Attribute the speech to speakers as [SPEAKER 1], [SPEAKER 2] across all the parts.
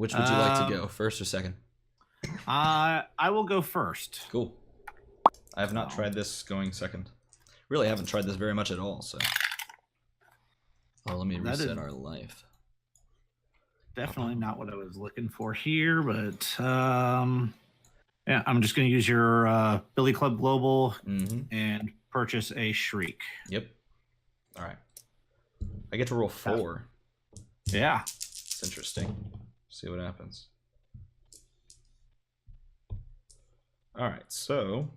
[SPEAKER 1] Which would you like to go, first or second?
[SPEAKER 2] I will go first.
[SPEAKER 1] Cool. I have not tried this going second. Really haven't tried this very much at all, so. Oh, let me reset our life.
[SPEAKER 2] Definitely not what I was looking for here, but yeah, I'm just going to use your Billy Club Global and purchase a Shriek.
[SPEAKER 1] Yep. All right. I get to roll 4.
[SPEAKER 2] Yeah.
[SPEAKER 1] It's interesting. See what happens. All right, so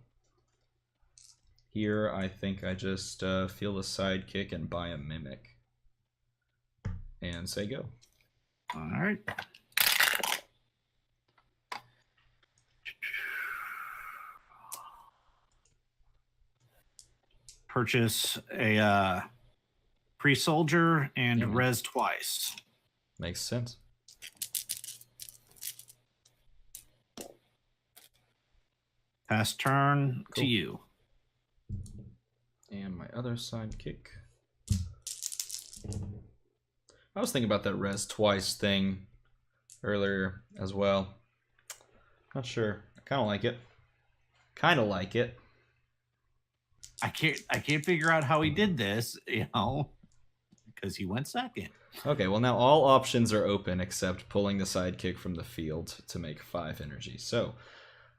[SPEAKER 1] here I think I just feel the sidekick and buy a mimic. And say go.
[SPEAKER 2] All right. Purchase a pre-soldier and res twice.
[SPEAKER 1] Makes sense.
[SPEAKER 2] Pass turn to you.
[SPEAKER 1] And my other sidekick. I was thinking about that res twice thing earlier as well. Not sure. I kind of like it. Kind of like it.
[SPEAKER 2] I can't figure out how he did this, because he went second.
[SPEAKER 1] Okay, well now all options are open except pulling the sidekick from the field to make 5 energy. So,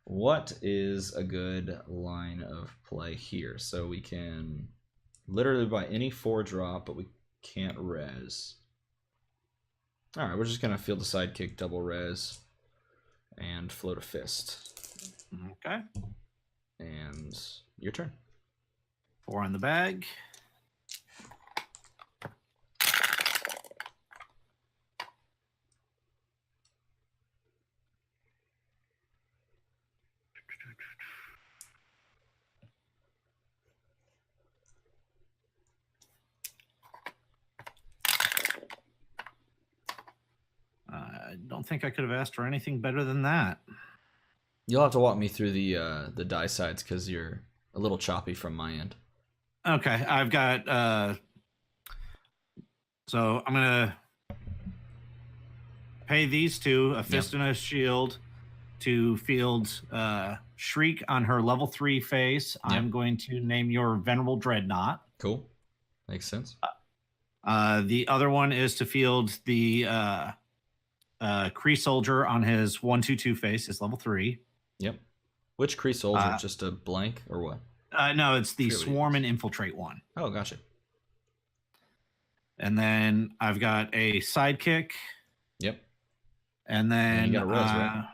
[SPEAKER 1] what is a good line of play here? So we can literally buy any 4-drop, but we can't res. Alright, we're just going to field the sidekick, double res, and float a fist.
[SPEAKER 2] Okay.
[SPEAKER 1] And your turn.
[SPEAKER 2] 4 on the bag. I don't think I could have asked for anything better than that.
[SPEAKER 1] You'll have to walk me through the die sides because you're a little choppy from my end.
[SPEAKER 2] Okay, I've got so I'm gonna pay these two a fist and a shield to field Shriek on her level 3 face. I'm going to name your Venerable Dreadnaught.
[SPEAKER 1] Cool, makes sense.
[SPEAKER 2] The other one is to field the Kree Soldier on his 1/2/2 face, his level 3.
[SPEAKER 1] Yep. Which Kree Soldier? Just a blank or what?
[SPEAKER 2] No, it's the Swarm and Infiltrate one.
[SPEAKER 1] Oh, gotcha.
[SPEAKER 2] And then I've got a sidekick.
[SPEAKER 1] Yep.
[SPEAKER 2] And then
[SPEAKER 1] you got a res, right?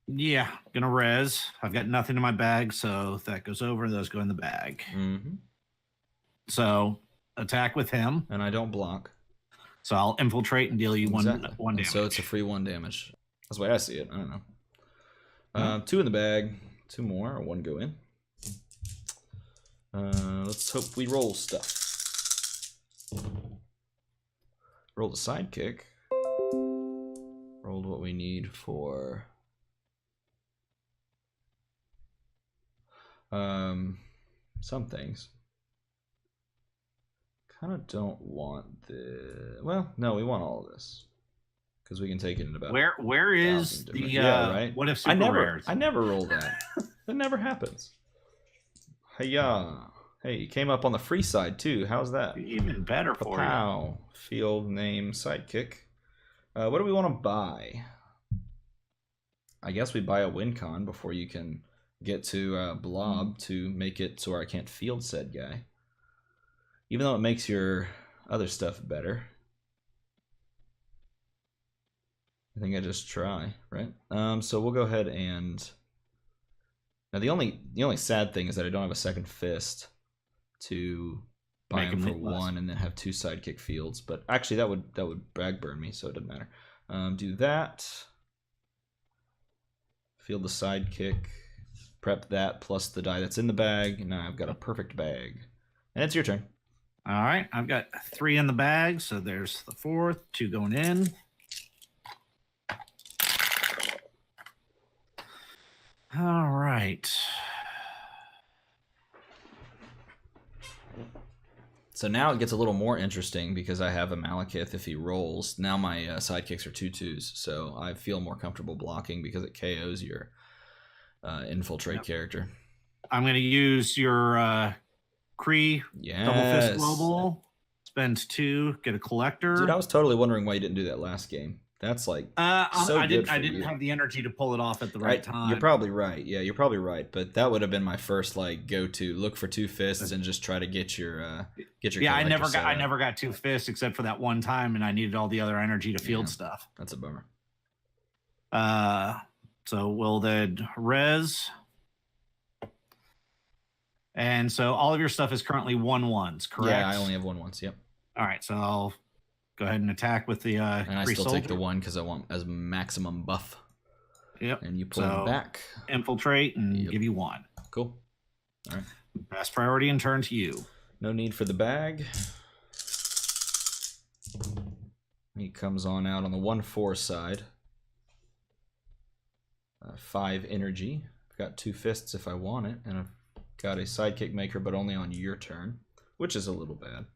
[SPEAKER 2] Yeah, gonna res. I've got nothing in my bag, so that goes over. Those go in the bag. So attack with him.
[SPEAKER 1] And I don't block.
[SPEAKER 2] So I'll infiltrate and deal you one damage.
[SPEAKER 1] So it's a free 1 damage. That's the way I see it. I don't know. 2 in the bag. 2 more, or 1 go in. Let's hope we roll stuff. Roll the sidekick. Rolled what we need for some things. Kind of don't want the. Well, no, we want all of this because we can take it in about.
[SPEAKER 2] Where is the
[SPEAKER 1] right?
[SPEAKER 2] What if super rares?
[SPEAKER 1] I never roll that. That never happens. Hey-ya. Hey, you came up on the free side too. How's that?
[SPEAKER 2] Even better for you.
[SPEAKER 1] Field name sidekick. What do we want to buy? I guess we buy a WinCon before you can get to Blob to make it so I can't field said guy. Even though it makes your other stuff better. I think I just try, right? So we'll go ahead and. Now the only sad thing is that I don't have a second fist to buy him for 1 and then have 2 sidekick fields. But actually that would brag burn me, so it doesn't matter. Do that. Field the sidekick. Prep that plus the die that's in the bag. Now I've got a perfect bag. And it's your turn.
[SPEAKER 2] All right, I've got 3 in the bag, so there's the 4th, 2 going in. All right.
[SPEAKER 1] So now it gets a little more interesting because I have a Malekith if he rolls. Now my sidekicks are 2/2s, so I feel more comfortable blocking because it KOs your infiltrate character.
[SPEAKER 2] I'm going to use your Kree Double Fist Global. Spend 2, get a collector.
[SPEAKER 1] Dude, I was totally wondering why you didn't do that last game. That's like I
[SPEAKER 2] didn't have the energy to pull it off at the right time.
[SPEAKER 1] You're probably right. Yeah, you're probably right. But that would have been my first like go-to. Look for 2 fists and just try to get your
[SPEAKER 2] Yeah, I never got 2 fists except for that one time, and I needed all the other energy to field stuff.
[SPEAKER 1] That's a bummer.
[SPEAKER 2] So we'll then res. And so all of your stuff is currently 1/1s, correct?
[SPEAKER 1] Yeah, I only have 1/1s. Yep.
[SPEAKER 2] All right, so I'll go ahead and attack with the
[SPEAKER 1] and I still take the 1 because I want as maximum buff.
[SPEAKER 2] Yep.
[SPEAKER 1] And you pull them back.
[SPEAKER 2] Infiltrate and give you 1.
[SPEAKER 1] Cool. All right.
[SPEAKER 2] Pass priority and turn to you.
[SPEAKER 1] No need for the bag. He comes on out on the 1/4 side. 5 energy. I've got 2 fists if I want it, and I've got a sidekick maker, but only on your turn, which is a little bad.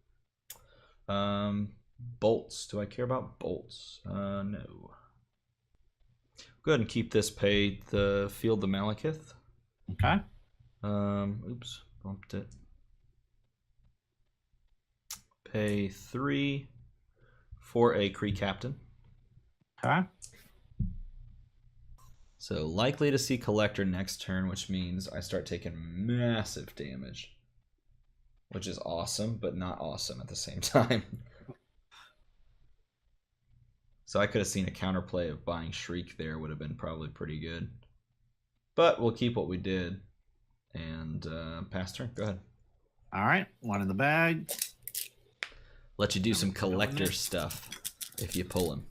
[SPEAKER 1] Bolts. Do I care about bolts? No. Go ahead and keep this. Pay the field the Malekith.
[SPEAKER 2] Okay.
[SPEAKER 1] Oops, bumped it. Pay 3 for a Kree captain.
[SPEAKER 2] Okay.
[SPEAKER 1] So likely to see collector next turn, which means I start taking massive damage. Which is awesome, but not awesome at the same time. So I could have seen a counterplay of buying Shriek there, would have been probably pretty good. But we'll keep what we did. And pass turn, go ahead.
[SPEAKER 2] All right, 1 in the bag.
[SPEAKER 1] Let you do some collector stuff if you pull him.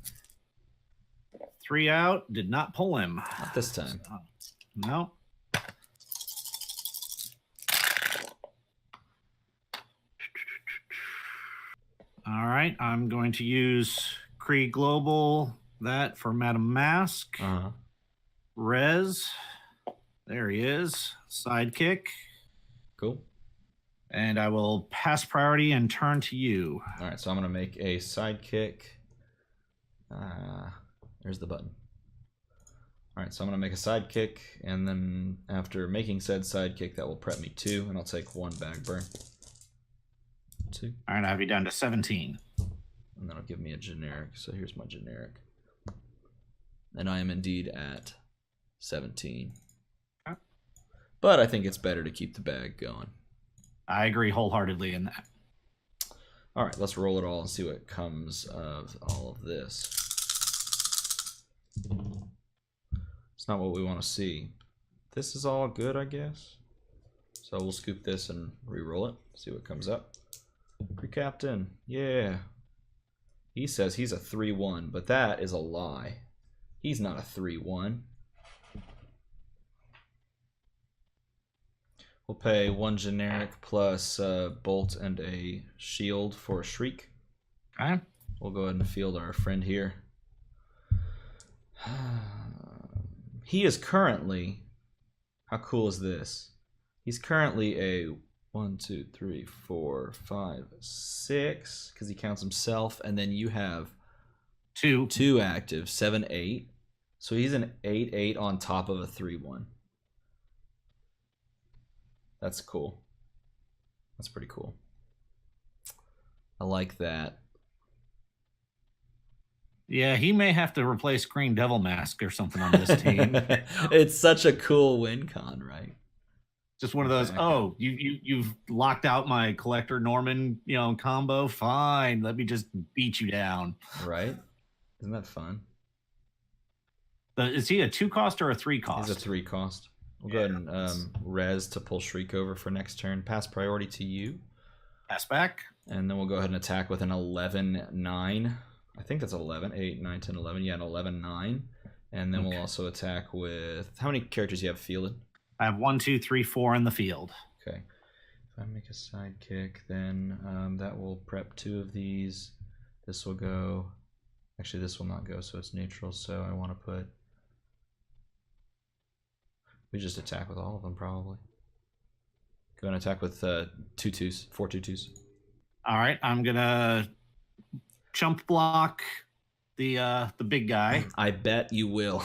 [SPEAKER 2] 3 out, did not pull him.
[SPEAKER 1] Not this time.
[SPEAKER 2] No. All right, I'm going to use Kree Global, that for Madam Mask. Res, there he is, sidekick.
[SPEAKER 1] Cool.
[SPEAKER 2] And I will pass priority and turn to you.
[SPEAKER 1] All right, so I'm going to make a sidekick. There's the button. All right, so I'm going to make a sidekick, and then after making said sidekick, that will prep me 2, and I'll take 1 bag burn. 2.
[SPEAKER 2] All right, I'll have you down to 17.
[SPEAKER 1] And that'll give me a generic. So here's my generic. And I am indeed at 17.
[SPEAKER 2] Okay.
[SPEAKER 1] But I think it's better to keep the bag going.
[SPEAKER 2] I agree wholeheartedly in that.
[SPEAKER 1] All right, let's roll it all and see what comes of all of this. It's not what we want to see. This is all good, I guess. So we'll scoop this and re-roll it, see what comes up. Pre-captain, yeah. He says he's a 3/1, but that is a lie. He's not a 3/1. We'll pay 1 generic plus bolt and a shield for a Shriek.
[SPEAKER 2] Okay.
[SPEAKER 1] We'll go ahead and field our friend here. He is currently, how cool is this? He's currently a 1, 2, 3, 4, 5, 6, because he counts himself, and then you have 2 active, 7, 8. So he's an 8/8 on top of a 3/1. That's cool. That's pretty cool. I like that.
[SPEAKER 2] Yeah, he may have to replace Green Devil Mask or something on this team.
[SPEAKER 1] It's such a cool win con, right?
[SPEAKER 2] Just one of those, oh, you've locked out my Collector Norman, combo. Fine, let me just beat you down.
[SPEAKER 1] Right? Isn't that fun?
[SPEAKER 2] Is he a 2 cost or a 3 cost?
[SPEAKER 1] He's a 3 cost. We'll go ahead and res to pull Shriek over for next turn. Pass priority to you.
[SPEAKER 2] Pass back.
[SPEAKER 1] And then we'll go ahead and attack with an 11/9. I think that's 11. 8, 9, 10, 11. Yeah, an 11/9. And then we'll also attack with... How many characters do you have fielded?
[SPEAKER 2] I have 1, 2, 3, 4 in the field.
[SPEAKER 1] Okay. If I make a sidekick, then that will prep 2 of these. This will go... Actually, this will not go, so it's neutral. So I want to put... We just attack with all of them, probably. Go and attack with 2/2s, 4 2/2s.
[SPEAKER 2] All right, I'm gonna jump block the big guy.
[SPEAKER 1] I bet you will.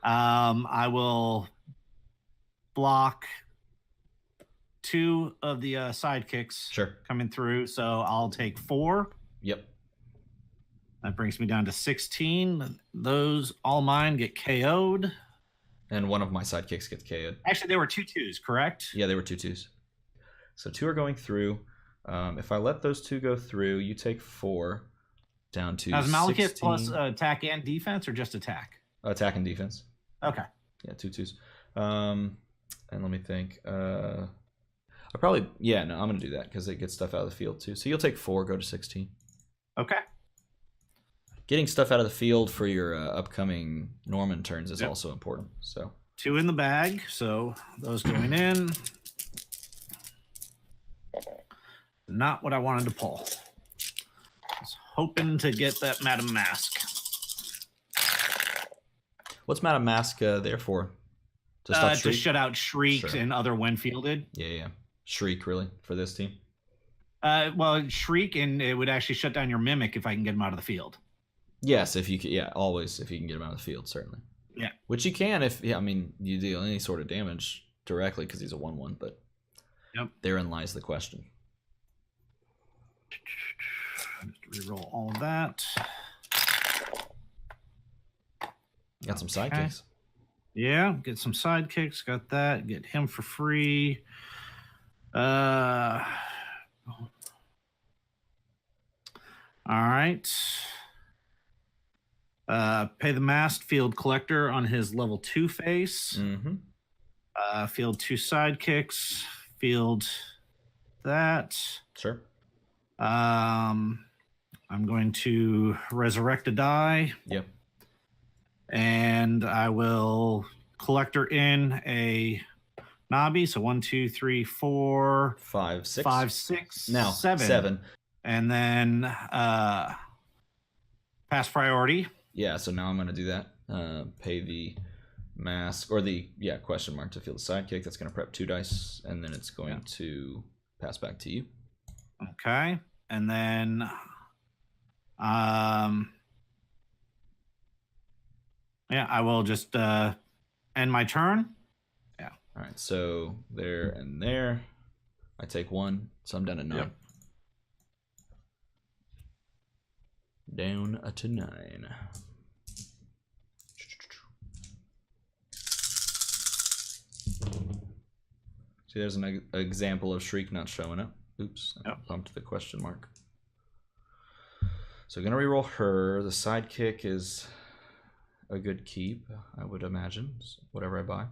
[SPEAKER 2] I will block 2 of the sidekicks
[SPEAKER 1] Sure.
[SPEAKER 2] coming through, so I'll take 4.
[SPEAKER 1] Yep.
[SPEAKER 2] That brings me down to 16. Those all mine get KO'd.
[SPEAKER 1] And one of my sidekicks gets KO'd.
[SPEAKER 2] Actually, they were 2/2s, correct?
[SPEAKER 1] Yeah, they were 2/2s. So 2 are going through. If I let those 2 go through, you take 4 down to.
[SPEAKER 2] Now, is Malekith
[SPEAKER 1] 16.
[SPEAKER 2] plus attack and defense, or just attack?
[SPEAKER 1] Attack and defense.
[SPEAKER 2] Okay.
[SPEAKER 1] Yeah, 2/2s. And let me think. I probably, yeah, no, I'm gonna do that because it gets stuff out of the field too. So you'll take 4, go to 16.
[SPEAKER 2] Okay.
[SPEAKER 1] Getting stuff out of the field for your upcoming Norman turns is also important. So
[SPEAKER 2] 2 in the bag, so those going in. Not what I wanted to pull. I was hoping to get that Madam Mask.
[SPEAKER 1] what's Madam Mask there for? To stop
[SPEAKER 2] To shut out Shriek
[SPEAKER 1] Sure.
[SPEAKER 2] and other when fielded.
[SPEAKER 1] Yeah. Shriek, really, for this team?
[SPEAKER 2] Well, Shriek, and it would actually shut down your Mimic if I can get him out of the field.
[SPEAKER 1] Yes, if you can, yeah, always if you can get him out of the field, certainly.
[SPEAKER 2] Yeah.
[SPEAKER 1] Which you can if, yeah, I mean, you deal any sort of damage directly because he's a 1/1, but therein lies the question.
[SPEAKER 2] Just reroll all of that.
[SPEAKER 1] Got some sidekicks.
[SPEAKER 2] Yeah, get some sidekicks. Got that. Get him for free. All right. Pay the masked field collector on his level 2 face.
[SPEAKER 1] Mm-hmm.
[SPEAKER 2] Field 2 sidekicks. Field that.
[SPEAKER 1] Sure.
[SPEAKER 2] I'm going to resurrect a die.
[SPEAKER 1] Yep.
[SPEAKER 2] And I will collector in a Nabi. So 1, 2, 3, 4,
[SPEAKER 1] 5, 6.
[SPEAKER 2] 5, 6.
[SPEAKER 1] Now
[SPEAKER 2] 7. And then pass priority.
[SPEAKER 1] Yeah, so now I'm going to do that. Pay the mask, or the, question mark to field the sidekick. That's going to prep 2 dice, and then it's going to pass back to you.
[SPEAKER 2] Okay. And then I will just end my turn. Yeah.
[SPEAKER 1] All right, so there and there. I take 1, so I'm down to 9.
[SPEAKER 2] Yep.
[SPEAKER 1] Down to 9. See, there's an example of Shriek not showing up. Oops, I bumped the question mark. So gonna reroll her. The sidekick is a good keep, I would imagine. Whatever I buy.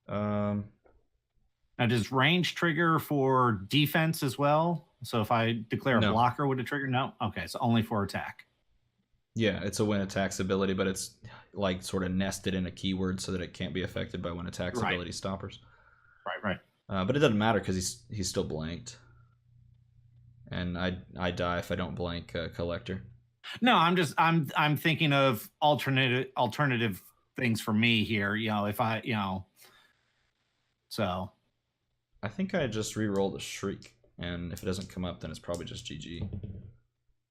[SPEAKER 2] Now, does range trigger for defense as well? So if I declare a blocker, would it trigger? No? Okay, so only for attack.
[SPEAKER 1] Yeah, it's a when attacks ability, but it's like sort of nested in a keyword so that it can't be affected by when attacks ability stoppers.
[SPEAKER 2] Right.
[SPEAKER 1] But it doesn't matter because he's still blanked. And I die if I don't blank collector.
[SPEAKER 2] No, I'm thinking of alternative things for me here. If I so
[SPEAKER 1] I think I just re-rolled a Shriek, and if it doesn't come up, then it's probably just GG.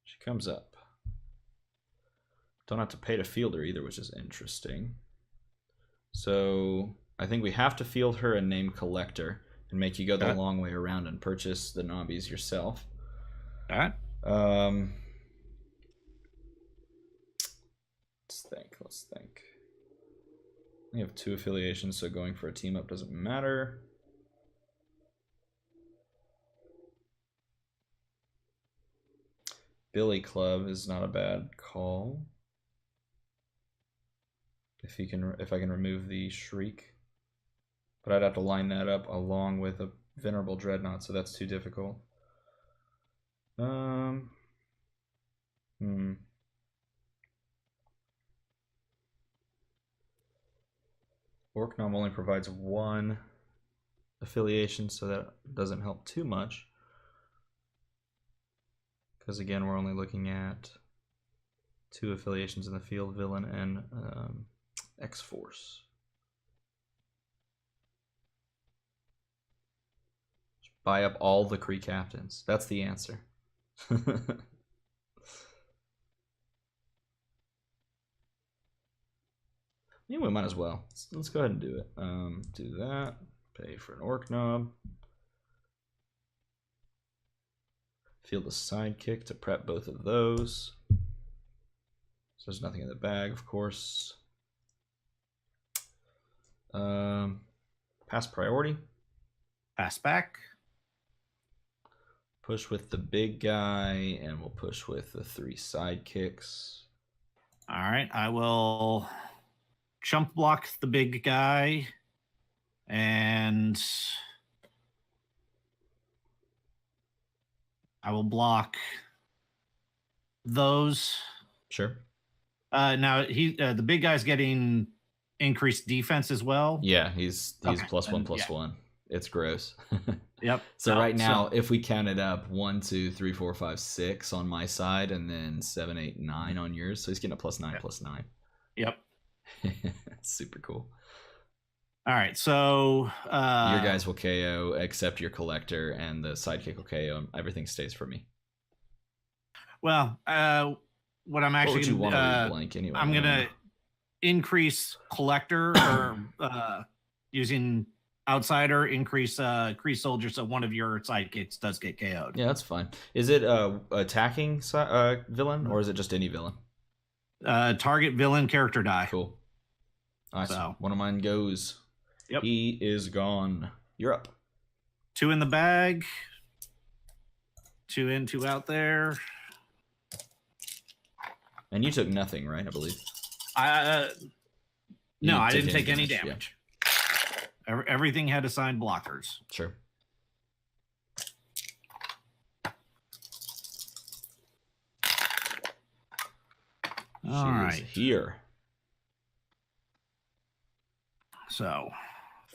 [SPEAKER 1] She comes up. Don't have to pay to field her either, which is interesting. So I think we have to field her and name collector and make you go the long way around and purchase the Nobbies yourself.
[SPEAKER 2] All right.
[SPEAKER 1] Let's think. We have 2 affiliations, so going for a team up doesn't matter. Billy Club is not a bad call. If I can remove the Shriek. But I'd have to line that up along with a Venerable Dreadnaught, so that's too difficult. Orknom only provides 1 affiliation, so that doesn't help too much. Because again, we're only looking at 2 affiliations in the field, Villain and X-Force. Buy up all the Kree captains. That's the answer. Yeah, we might as well. Let's go ahead and do it. Do that. Pay for an orc knob. Field a sidekick to prep both of those. So there's nothing in the bag, of course. Pass priority.
[SPEAKER 2] Pass back.
[SPEAKER 1] Push with the big guy, and we'll push with the 3 sidekicks.
[SPEAKER 2] All right, I will jump block the big guy, and I will block those.
[SPEAKER 1] Sure.
[SPEAKER 2] Now the big guy's getting increased defense as well.
[SPEAKER 1] Yeah, he's
[SPEAKER 2] Okay,
[SPEAKER 1] +1/+1. It's gross.
[SPEAKER 2] Yep.
[SPEAKER 1] So right now, if we count it up, 1, 2, 3, 4, 5, 6 on my side, and then 7, 8, 9 on yours. So he's getting a +9/+9.
[SPEAKER 2] Yep.
[SPEAKER 1] Super cool.
[SPEAKER 2] All right, so
[SPEAKER 1] your guys will KO except your collector, and the sidekick will KO. Everything stays for me.
[SPEAKER 2] Well, what I'm actually
[SPEAKER 1] what would you want to leave blank anyway?
[SPEAKER 2] I'm gonna increase collector or using outsider, increase Kree soldier, so one of your sidekicks does get KO'd.
[SPEAKER 1] Yeah, that's fine. Is it attacking villain, or is it just any villain?
[SPEAKER 2] Target villain character die.
[SPEAKER 1] Cool. Nice.
[SPEAKER 2] So,
[SPEAKER 1] one of mine goes.
[SPEAKER 2] Yep.
[SPEAKER 1] He is gone. You're up.
[SPEAKER 2] 2 in the bag. 2 in, 2 out there.
[SPEAKER 1] And you took nothing, right? I believe.
[SPEAKER 2] No, I didn't take any damage. Yeah. Everything had assigned blockers.
[SPEAKER 1] Sure.
[SPEAKER 2] All right.
[SPEAKER 1] Here.
[SPEAKER 2] So,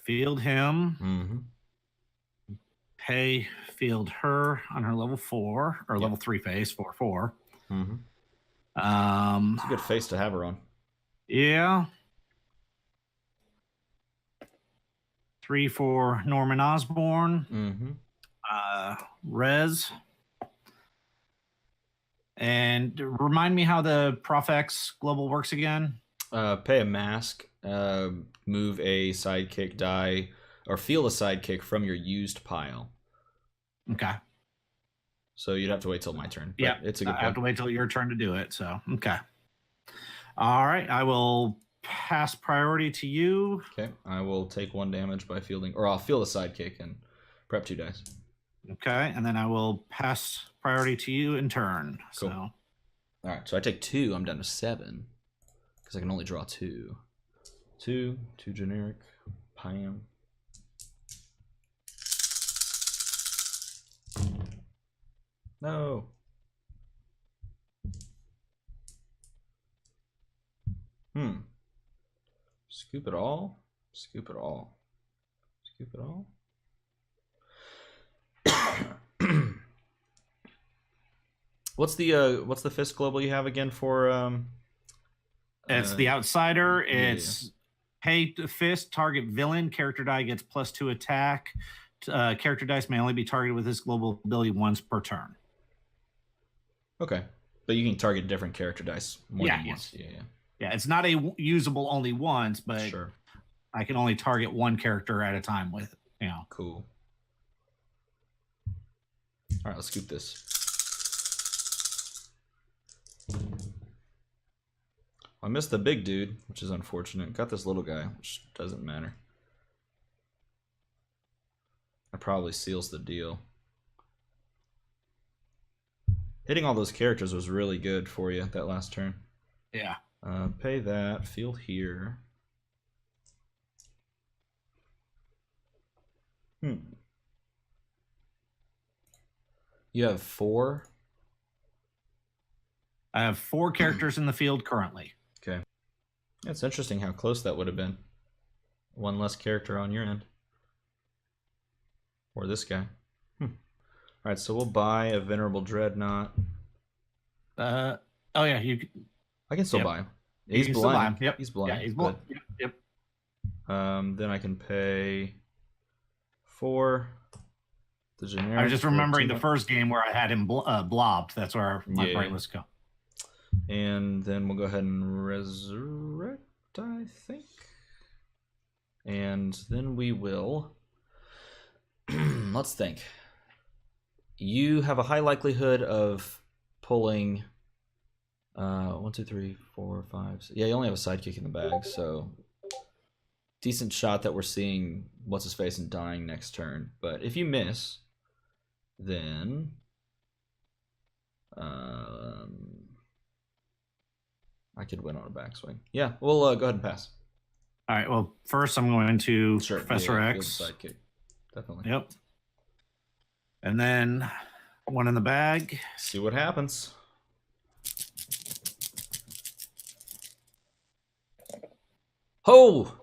[SPEAKER 2] field him.
[SPEAKER 1] Mm-hmm.
[SPEAKER 2] Pay field her on her level 4 or level 3 phase 4/4.
[SPEAKER 1] Mm-hmm.
[SPEAKER 2] It's
[SPEAKER 1] a good face to have her on.
[SPEAKER 2] Yeah. 3 for Norman Osborn.
[SPEAKER 1] Mm-hmm.
[SPEAKER 2] Rez. And remind me how the Profx Global works again.
[SPEAKER 1] Pay a mask. Move a sidekick die, or feel a sidekick from your used pile.
[SPEAKER 2] Okay.
[SPEAKER 1] So you'd have to wait till my turn.
[SPEAKER 2] Yeah,
[SPEAKER 1] it's a good.
[SPEAKER 2] I have to wait till your turn to do it. So okay. All right, I will pass priority to you.
[SPEAKER 1] Okay, I will take 1 damage by fielding, or I'll field a sidekick and prep 2 dice.
[SPEAKER 2] Okay, and then I will pass priority to you in turn.
[SPEAKER 1] Cool.
[SPEAKER 2] So.
[SPEAKER 1] All right, so I take 2. I'm down to 7 because I can only draw 2. 2 generic. Pam. No. Scoop it all. Scoop it all. Scoop it all. What's the fist global you have again for
[SPEAKER 2] It's the outsider.
[SPEAKER 1] Yeah,
[SPEAKER 2] It's pay to fist, target villain, character die gets +2 attack. Character dice may only be targeted with this global ability once per turn.
[SPEAKER 1] Okay. But you can target different character dice more than once. Yeah.
[SPEAKER 2] Yeah, it's not usable only once, but
[SPEAKER 1] Sure.
[SPEAKER 2] I can only target one character at a time with it.
[SPEAKER 1] Cool. All right, let's scoop this. I missed the big dude, which is unfortunate. Got this little guy, which doesn't matter. That probably seals the deal. Hitting all those characters was really good for you that last turn.
[SPEAKER 2] Yeah.
[SPEAKER 1] Pay that. Field here. You have 4?
[SPEAKER 2] I have 4 characters in the field currently.
[SPEAKER 1] Okay. It's interesting how close that would have been. 1 less character on your end. Or this guy. Alright, so we'll buy a Venerable Dreadnought.
[SPEAKER 2] Oh yeah,
[SPEAKER 1] I can still buy him.
[SPEAKER 2] He's blind.
[SPEAKER 1] Yep. He's blind.
[SPEAKER 2] Yeah, he's blind. Yep.
[SPEAKER 1] Then I can pay 4. the generic.
[SPEAKER 2] I was just remembering the first game where I had him blobbed. That's where my brain was going.
[SPEAKER 1] And then we'll go ahead and resurrect, I think. And then we will... Let's think. You have a high likelihood of pulling... 1, 2, 3, 4, 5... Yeah, you only have a sidekick in the bag, so... Decent shot that we're seeing what's-his-face and dying next turn. But if you miss, then... I could win on a backswing. Yeah, we'll go ahead and pass.
[SPEAKER 2] All right, well, first I'm going to Professor X.
[SPEAKER 1] Sidekick. Definitely.
[SPEAKER 2] Yep. And then one in the bag.
[SPEAKER 1] See what happens. Oh!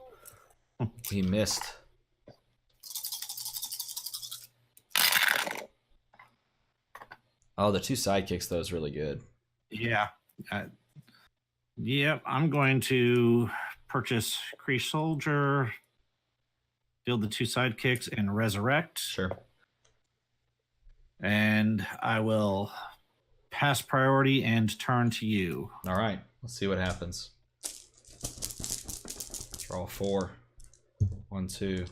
[SPEAKER 1] He missed. Oh, the 2 sidekicks, though, is really good.
[SPEAKER 2] Yeah. Yep, I'm going to purchase Kree Soldier, build the 2 sidekicks, and resurrect.
[SPEAKER 1] Sure.
[SPEAKER 2] And I will pass priority and turn to you.
[SPEAKER 1] All right, let's see what happens. Draw 4. 1, 2.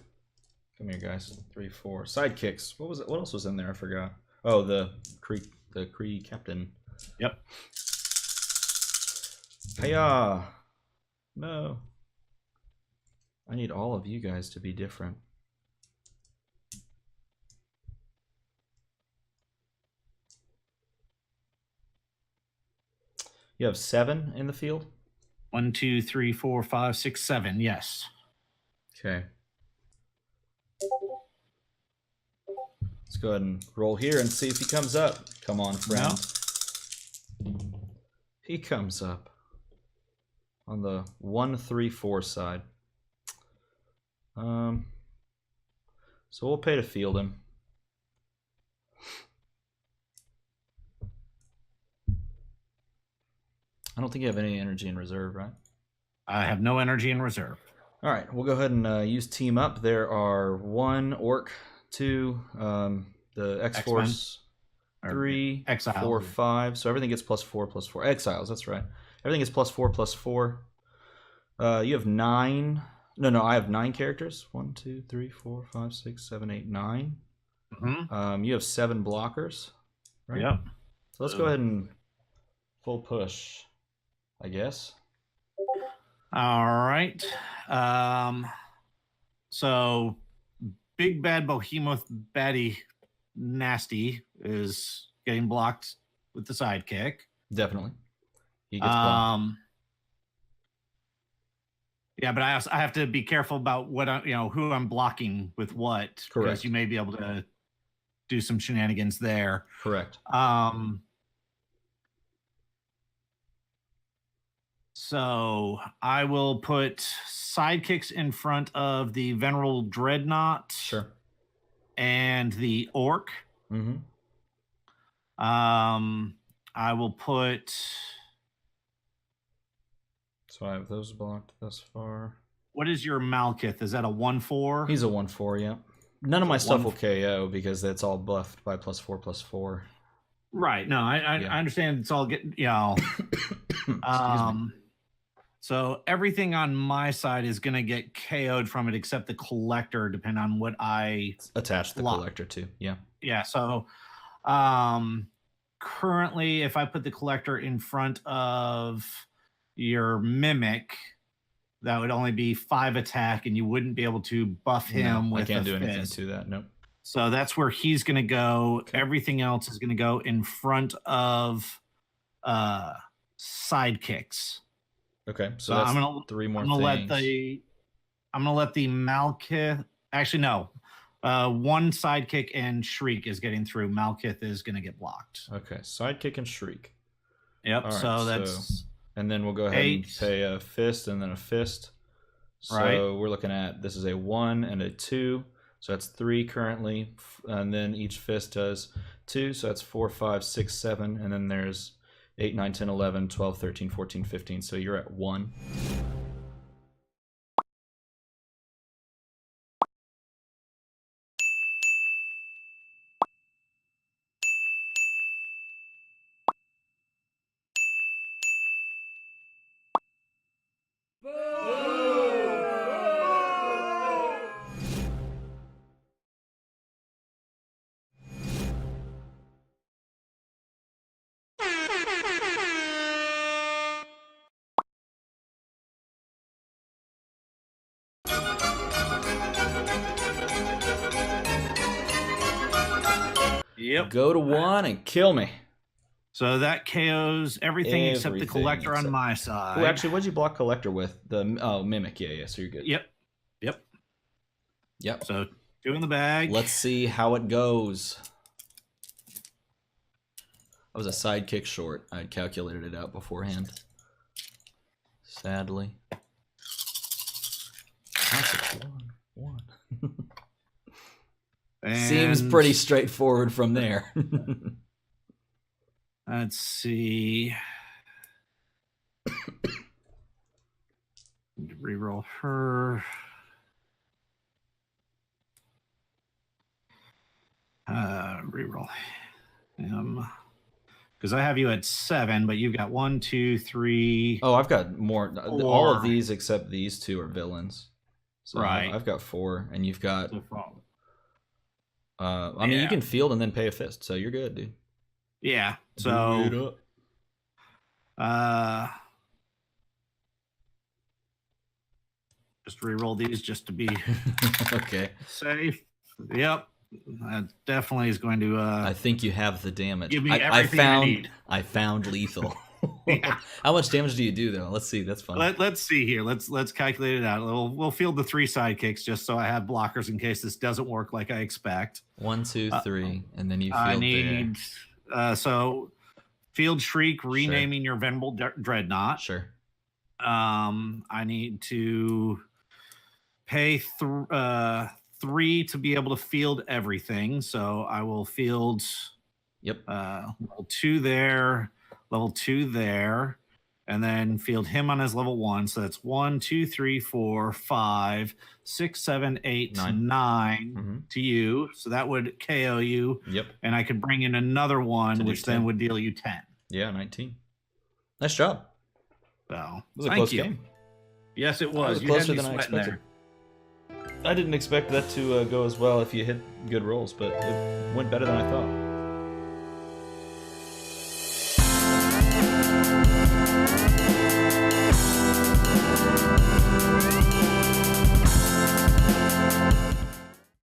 [SPEAKER 1] Come here, guys. 3, 4. Sidekicks. What was it? What else was in there? I forgot. Oh, the Kree captain.
[SPEAKER 2] Yep.
[SPEAKER 1] Hiya! No. I need all of you guys to be different. You have 7 in the field?
[SPEAKER 2] 1, 2, 3, 4, 5, 6, 7. Yes.
[SPEAKER 1] Okay. Let's go ahead and roll here and see if he comes up. Come on, friend. No. He comes up. On the 1, 3, 4 side. So we'll pay to field him. I don't think you have any energy in reserve, right?
[SPEAKER 2] I have no energy in reserve.
[SPEAKER 1] All right, we'll go ahead and use team up. There are 1 orc, 2 the X-Force, 3,
[SPEAKER 2] Exiles.
[SPEAKER 1] 4, 5. So everything gets +4/+4. Exiles, that's right. Everything is +4/+4. You have 9. No, I have 9 characters. 1, 2, 3, 4, 5, 6, 7, 8, 9.
[SPEAKER 2] Mm-hmm.
[SPEAKER 1] You have 7 blockers. Right?
[SPEAKER 2] Yep.
[SPEAKER 1] So let's go ahead and full push, I guess.
[SPEAKER 2] All right. So Big Bad Behemoth Baddie Nasty is getting blocked with the sidekick.
[SPEAKER 1] Definitely. He gets blocked.
[SPEAKER 2] Yeah, but I have to be careful about what who I'm blocking with what.
[SPEAKER 1] Correct.
[SPEAKER 2] Because you may be able to do some shenanigans there.
[SPEAKER 1] Correct.
[SPEAKER 2] So I will put sidekicks in front of the Venerable Dreadnaught.
[SPEAKER 1] Sure.
[SPEAKER 2] And the Orc.
[SPEAKER 1] Mm-hmm.
[SPEAKER 2] I will put...
[SPEAKER 1] So I have those blocked thus far.
[SPEAKER 2] What is your Malkith? Is that a 1/4?
[SPEAKER 1] He's a 1/4, yeah. None of my stuff will KO because it's all buffed by +4/+4.
[SPEAKER 2] Right. No, I understand it's all getting, so everything on my side is going to get KO'd from it except the collector, depending on what I
[SPEAKER 1] attach the collector to. Yeah.
[SPEAKER 2] Yeah. So currently, if I put the collector in front of your mimic, that would only be 5 attack, and you wouldn't be able to buff him with.
[SPEAKER 1] I can't do
[SPEAKER 2] fist.
[SPEAKER 1] anything to that. Nope.
[SPEAKER 2] So that's where he's going to go.
[SPEAKER 1] Okay.
[SPEAKER 2] Everything else is going to go in front of sidekicks.
[SPEAKER 1] Okay, so that's 3 more things.
[SPEAKER 2] I'm gonna let the Malkith. Actually, no. 1 sidekick and Shriek is getting through. Malkith is gonna get blocked.
[SPEAKER 1] Okay, sidekick and Shriek.
[SPEAKER 2] Yep. Right, so that's.
[SPEAKER 1] So, and then we'll go ahead and pay a fist and then a fist. So we're looking at, this is a 1 and a 2. So that's 3 currently, and then each fist does 2. So that's 4, 5, 6, 7, and then there's 8, 9, 10, 11, 12, 13, 14, 15. So you're at 1.
[SPEAKER 2] Yep.
[SPEAKER 1] Go to 1 and kill me.
[SPEAKER 2] So that KOs everything except the
[SPEAKER 1] Everything
[SPEAKER 2] collector
[SPEAKER 1] except-
[SPEAKER 2] on my side.
[SPEAKER 1] Oh, actually, what'd you block collector with? The mimic. Yeah, so you're good.
[SPEAKER 2] Yep. So 2 in the bag.
[SPEAKER 1] Let's see how it goes. I was a sidekick short. I had calculated it out beforehand. Sadly. That's a 1. Seems pretty straightforward from there.
[SPEAKER 2] Let's see. Reroll her. Reroll him. Because I have you at 7, but you've got 1, 2, 3.
[SPEAKER 1] Oh, I've got more.
[SPEAKER 2] 4.
[SPEAKER 1] All of these except these 2 are villains. So
[SPEAKER 2] right.
[SPEAKER 1] I've got 4, and you've got. I mean,
[SPEAKER 2] Yeah.
[SPEAKER 1] you can field and then pay a fist, so you're good, dude.
[SPEAKER 2] Yeah. So. Just reroll these just to be
[SPEAKER 1] Okay.
[SPEAKER 2] safe. Yep. That definitely is going to.
[SPEAKER 1] I think you have the damage.
[SPEAKER 2] Give me everything I need.
[SPEAKER 1] I found lethal.
[SPEAKER 2] Yeah.
[SPEAKER 1] How much damage do you do though? Let's see. That's fun.
[SPEAKER 2] Let's see here. Let's calculate it out. We'll field the 3 sidekicks just so I have blockers in case this doesn't work like I expect.
[SPEAKER 1] 1, 2, 3, and then you field
[SPEAKER 2] I need so field shriek, renaming your venerable dreadnought.
[SPEAKER 1] Sure.
[SPEAKER 2] I need to pay 3 to be able to field everything. So I will field.
[SPEAKER 1] Yep.
[SPEAKER 2] Level 2 there, level 2 there, and then field him on his level 1. So that's 1, 2, 3, 4, 5, 6, 7, 8, 9 to you. So that would KO you.
[SPEAKER 1] Yep.
[SPEAKER 2] And I could bring in another one, which then would deal you 10.
[SPEAKER 1] Yeah, 19. Nice job.
[SPEAKER 2] So
[SPEAKER 1] It was a close game.
[SPEAKER 2] Yes, it was.
[SPEAKER 1] It was closer than I expected. I didn't expect that to go as well if you hit good rolls, but it went better than I thought.